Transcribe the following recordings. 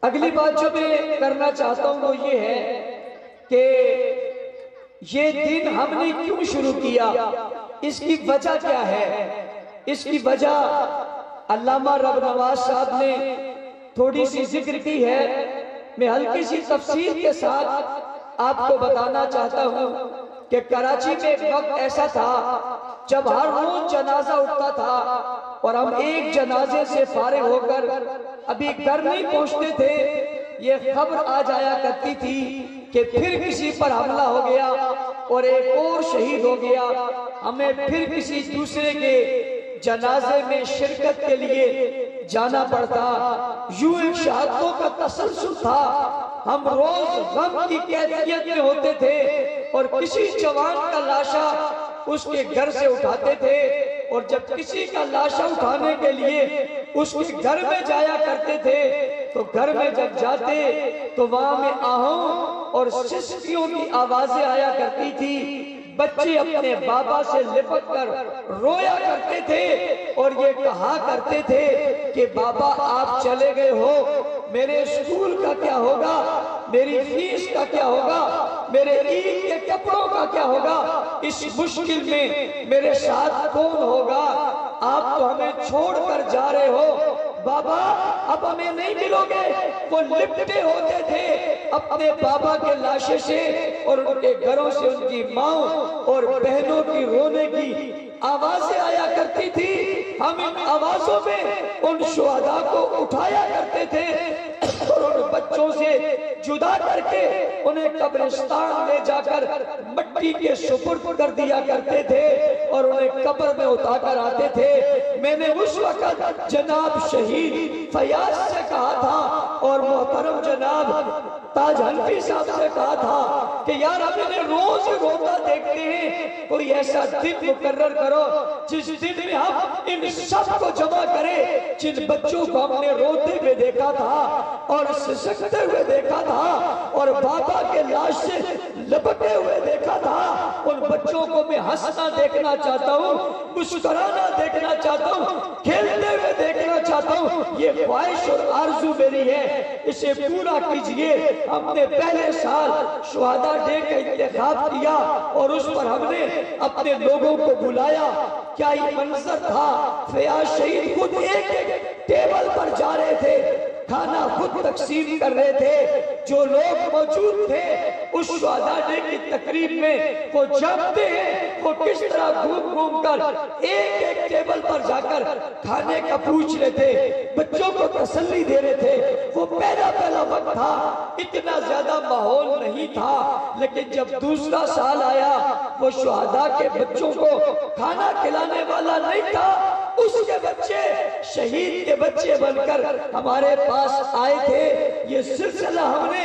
اگلی بات جو میں کرنا چاہتا ہوں وہ یہ ہے کہ یہ دن ہم نے کیوں شروع کیا، اس کی وجہ کیا ہے؟ اس کی وجہ علامہ رب نواز صاحب نے تھوڑی سی ذکر کی ہے، میں ہلکی سی تفصیل کے ساتھ آپ کو بتانا چاہتا ہوں کہ کراچی میں ایک وقت ایسا تھا جب ہر روز جنازہ اٹھتا تھا اور ہم ایک جنازے سے فارغ ہو کر ابھی گھر نہیں پہنچتے تھے، یہ خبر آ جایا کرتی تھی کہ پھر کسی پر حملہ ہو گیا اور ایک اور شہید ہو گیا، ہمیں پھر کسی دوسرے کے جنازے میں شرکت کے لیے جانا پڑتا۔ یوں ایک شہادتوں کا تسلسل تھا، ہم روز غم کی کیفیت میں ہوتے تھے اور کسی جوان کا لاشا اس کے گھر سے اٹھاتے تھے، اور جب کسی کا لاشا اٹھانے کے لیے اس کے گھر میں جایا کرتے تھے تو گھر میں جب جاتے تو وہاں میں آہوں اور سسکیوں کی آوازیں آیا کرتی تھی، بچے اپنے بابا سے لپٹ کر رویا کرتے تھے اور یہ کہا کرتے تھے کہ بابا آپ چلے گئے ہو، میرے اسکول کا کیا ہوگا، میری فیس کا کیا ہوگا، میرے عید کے کپڑوں کا کیا ہوگا، اس مشکل میں میرے ساتھ کون ہوگا، آپ تو ہمیں چھوڑ کر جا رہے ہو، بابا اب ہمیں نہیں ملو گے۔ وہ لپٹے ہوتے تھے اپنے بابا کے لاشے سے اور ان کے گھروں سے ان کی ماں اور بہنوں کی رونے کی آوازیں آیا کرتی تھی، ہم ان آوازوں میں ان شہداء کو اٹھایا کرتے تھے اور ان بچوں سے جدا کر کے انہیں قبرستان لے جا کر مٹی کے سپرد کر دیا کرتے تھے اور انہیں قبر میں اٹھا کر آتے تھے۔ میں نے اس وقت جناب شہید فیاض سے کہا تھا اور محترم جناب تاج حنفی صاحب سے کہا تھا کہ یار ہم انہیں روز روتا دیکھتے ہیں، کوئی ایسا دن مقرر کرو جس دن میں ہم ان سب کو جمع کریں جن بچوں کو ہم نے روتے ہوئے دیکھا تھا اور سسکتے ہوئے دیکھا تھا اور بابا کے لاش سے لپٹے ہوئے دیکھا تھا، ان بچوں کو میں ہنسنا دیکھنا چاہتا ہوں، مسکرانا دیکھنا چاہتا ہوں، کھیلتے ہوئے دیکھنا چاہتا ہوں، یہ خواہش اور آرزو میری ہے، اسے پورا کیجئے۔ ہم نے پہلے سال شہداء ڈے کا انتخاب کیا اور اس پر ہم نے اپنے لوگوں کو بلایا، کیا یہ منظر تھا، فیاض شہید خود ایک ایک ٹیبل پر جا رہے تھے، کھانا خود تقسیم کر رہے تھے، جو لوگ موجود تھے اس شہداء ڈے کی تقریب میں وہ جانتے ہیں وہ کس طرح گھوم گھوم کر ایک ایک ٹیبل پر جا کر کھانے کا پوچھ رہے تھے، بچوں کو تسلی دے رہے تھے۔ وہ پہلا وقت تھا، اتنا زیادہ ماحول نہیں تھا، لیکن جب دوسرا سال آیا وہ شہداء کے بچوں کو کھانا کھلانے والا نہیں تھا، اس کے بچے شہید کے بچے بن کر ہمارے پاس آئے تھے۔ یہ سلسلہ ہم نے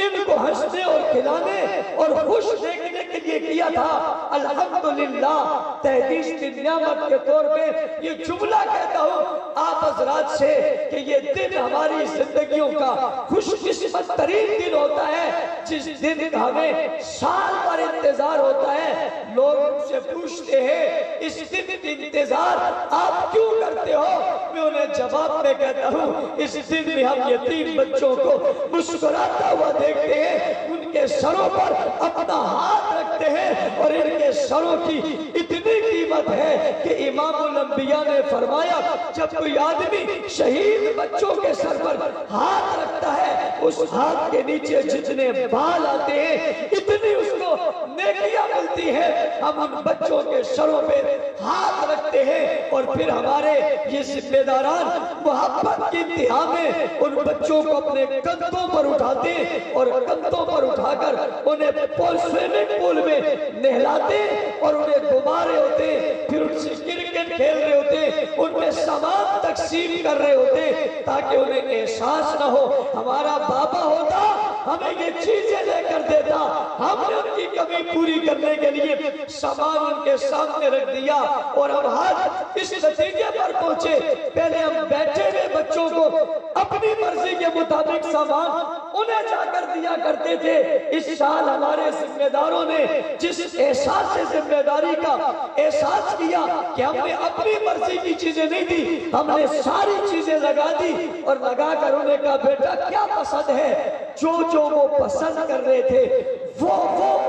ان کو ہنسنے اور کھلانے اور خوش دیکھنے کے لیے کیا تھا۔ الحمدللہ تحدیث کی نعمت کے طور پہ یہ جملہ کہتا ہوں آپ حضرات سے کہ یہ دن ہماری زندگیوں کا خوش قسمت ترین دن ہوتا ہے، جس دن کا ہمیں سال بھر انتظار ہوتا ہے۔ لوگ مجھ سے پوچھتے ہیں اس دن کا انتظار آپ کیوں کرتے ہو؟ میں انہیں جواب میں کہتا ہوں اس دن میں ہم یتیم بچوں کو مسکراتا ہوا دیکھتے ہیں، ان کے سروں پر اپنا ہاتھ رکھتے ہیں اور ان کے سروں کی اتنی قیمت ہے کہ امام الانبیاء نے فرمایا جب کوئی آدمی شہید بچوں کے سر پر ہاتھ رکھتا ہے اس ہاتھ کے نیچے جتنے بال آتے ہیں اتنی اس کو نیکیاں ملتی ہیں۔ ہم ان بچوں کے سروں پہ ہاتھ رکھتے ہیں اور پھر ہمارے یہ ذمہ داران محبت کی انتہا میں ان بچوں کو اپنے کندھوں پر اٹھاتے اور کندھوں پر اٹھا کر انہیں سوئمنگ پول میں نہلاتے اور انہیں گھما رہے ہوتے، پھر ان سے کرکٹ کھیل رہے ہوتے، ان میں سامان تقسیم کر رہے ہوتے تاکہ انہیں احساس نہ ہو ہمارا بابا ہوتا ہمیں یہ چیزیں لے کر دیتا، ہم نے ان کی کمی پوری کرنے کے لیے سامان ان کے سامنے رکھ دیا اور ہم آج اس نتیجے پر پہنچے۔ پہلے ہم بیٹھے ہوئے بچوں کو اپنی مرضی کے مطابق سامان انہیں جا کر دیا کرتے تھے۔ اس سال ہمارے ذمہ داروں نے جس احساس سے ذمہ داری کا احساس کیا کہ ہم نے اپنی مرضی کی چیزیں نہیں دی، ہم نے ساری چیزیں لگا دی اور لگا کر انہیں کہا بیٹا کیا پسند ہے؟ جو وہ پسند کر رہے تھے وہ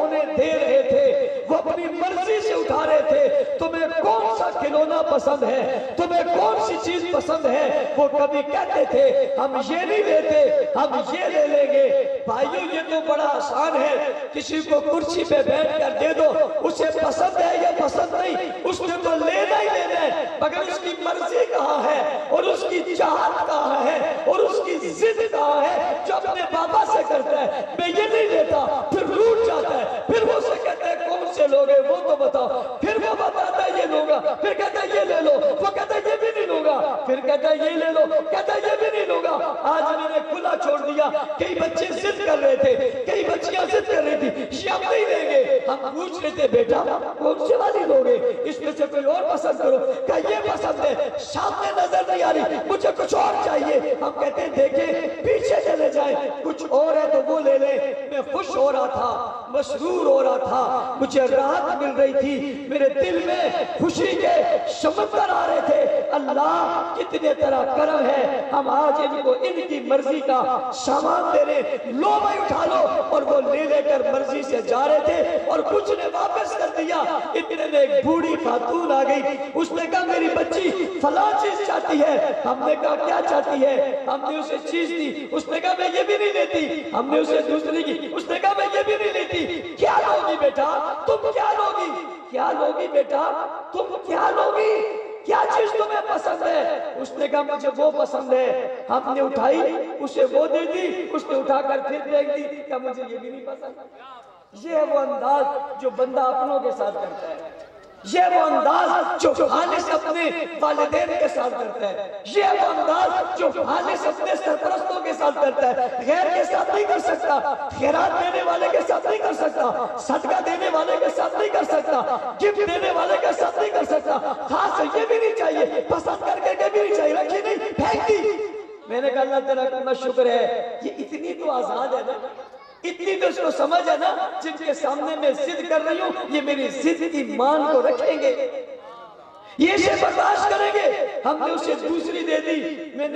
انہیں دے رہے تھے، وہ اپنی مرضی سے اٹھا رہے تھے۔ تمہیں کون سا کھلونا پسند ہے؟ تمہیں کون سی چیز پسند ہے؟ وہ کبھی کہتے تھے ہم یہ نہیں لیتے، ہم یہ لے لیں گے۔ بھائیو یہ تو بڑا آسان ہے، کسی کو کرسی پہ بیٹھ کر دے دو، اسے پسند ہے یا پسند نہیں، اس نے تو لینا ہی لینا ہے، مگر اس کی مرضی کہاں ہے اور اس کی چاہت کہاں ہے اور اس کی ضد کہاں ہے؟ جو اپنے بابا سے کرتا ہے میں یہ نہیں لیتا، پھر روٹ جاتا ہے، پھر وہ سے کہتا ہے کون سے لوگ ہیں وہ تو بتاؤ، پھر وہ بتاتا ہے یہ لوگا، پھر کہتا ہے یہ لے لو، وہ کہتا ہے یہ بھی نہیں لوگا، پھر کہتا ہے یہ لے لو، کہتا ہے یہ بھی نہیں لوگا۔ آج میں نے کھلا چھوڑ دیا، کئی بچے ضد کر رہے تھے، کئی بچیاں ضد کر رہی تھی یہ ہم نہیں لیں گے۔ ہم پوچھ رہے تھے بیٹا کون سے والی لوگے؟ اس میں سے کوئی اور پسند کرو، کہ یہ پسند ہے، سامنے نظر نہیں آ رہی، مجھے کچھ اور چاہیے۔ ہم کہتے ہیں دیکھیں پیچھے چلے جائیں، کچھ اور ہے تو وہ لے لیں۔ میں خوش ہو رہا تھا، مسرور ہو رہا تھا، مجھے راحت مل رہی تھی، میرے دل میں خوشی کے سمندر آ رہے تھے۔ اللہ کتنے طرح کرم ہے، ہم آج ان کو ان کی مرضی کا سامان دے رہے، لو بھائی اٹھا لو، اور وہ لے کر مرضی سے جا رہے تھے اور کچھ نے واپس کر دیا۔ اتنے میں ایک بوڑھی خاتون آ گئی، اس نے کہا میری بچی فلاں چیز چاہتی ہے۔ ہم نے کہا کیا چاہتی ہے؟ ہم نے اسے چیز دی، اس نے کہا میں یہ بھی نہیں لیتی۔ ہم نے اسے دوسری کی، اس نے کہا میں یہ بھی نہیں لیتی۔ کیا لوگی بیٹا تم؟ کیا لوگی؟ کیا لوگی بیٹا تم؟ کیا لوگی؟ کیا چیز تمہیں پسند ہے؟ اس نے کہا مجھے وہ پسند ہے۔ ہم نے اٹھائی، اسے وہ دے دی، اس نے اٹھا کر پھر پھینک دی، کہ مجھے یہ بھی نہیں پسند۔ یہ ہے وہ انداز جو بندہ اپنوں کے ساتھ کرتا ہے، یہ وہ انداز جو خالص اپنے والدین کے ساتھ کرتا ہے، یہ وہ انداز جو خالص اپنے سرپرستوں کے ساتھ کرتا ہے، غیر کے ساتھ نہیں کر سکتا، خیرات دینے والے کے ساتھ نہیں کر سکتا، صدقہ دینے والے کے ساتھ نہیں کر سکتا، گفٹ دینے والے کے ساتھ نہیں کر سکتا۔ خاص یہ بھی نہیں چاہیے، پسند کر کے بھی نہیں چاہیے، رکھی نہیں، پھینک دی۔ میں نے کہا اللہ تعالیٰ کا شکر ہے، یہ اتنی تو آزاد ہے نا، اتنی تو اس کو سمجھ ہے نا، جن کے سامنے میں ضد کر رہی ہوں یہ میری ضد کی مان کو رکھیں گے، یہ اسے برداشت کریں گے۔ ہم نے اسے دوسری دے دی، میں نے